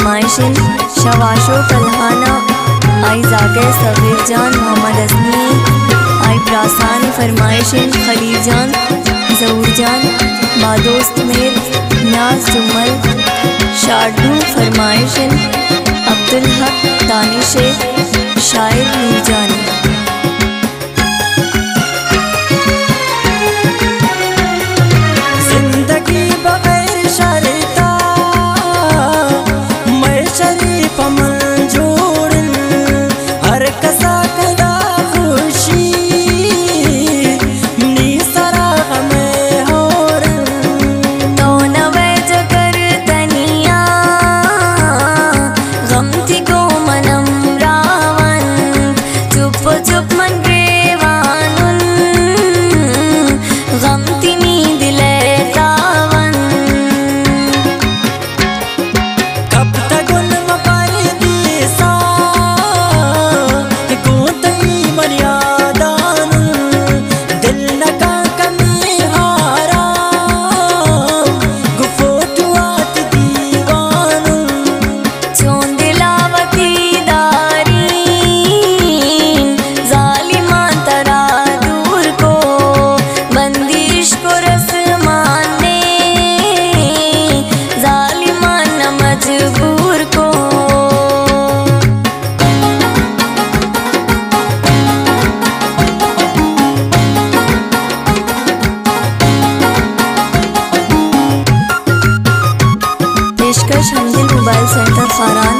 फरमाइशिन शवाशो कल्हाना आई जाके सगीर जान मोहम्मद असनी आई ब्रासानी फरमाइशिन खलील जान जहूर जान बादोस्त मेर न्याज जुम्मल शाडू फरमाइशिन अब्दुल हक दानिशे शायर नूरजानी। जिंदगी बगैर शर्ता मैं शरीफ मंजूर हर कसा कदा खुशी नी सराग में होर तो नवे जगर तनिया गम थी को मनम रावन चुप चुप मन रेवानुन गम थी नी दिले रावन कब तक उन मपर दिसा गोतई मर्यादान दिल नका कमी हारा गुफोटुआत दीवान चोन दिलावती दारीन जालिमान तरा दूर को बंदिश को रसमान ने जालिमान न मजबूर को। पेशकश हमदिल मोबाइल सेंटर फारान